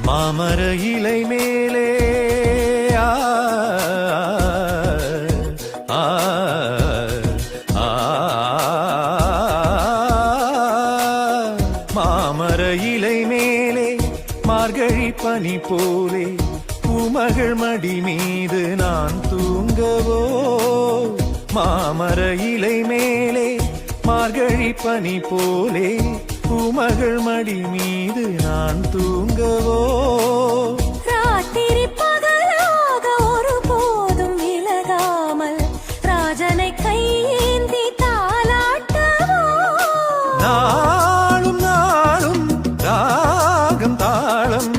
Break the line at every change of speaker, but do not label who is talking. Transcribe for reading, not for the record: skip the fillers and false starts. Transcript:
மாமர இலை மேலே மாமர இலை மேலே மார்கழி பனி போலே பூமகள் மடி மீது நான் தூங்கவோ மாமர இலை மேலே மார்கழி பனி போலே பூமகள் மடி மீது நான் தூங்கவோ
ராத்திரி பகலாக ஒரு போதும் விலகாமல் ராஜனை கையேந்தி தாலாட்டவோ
நாளும் நாளும் ராகம் தாளம்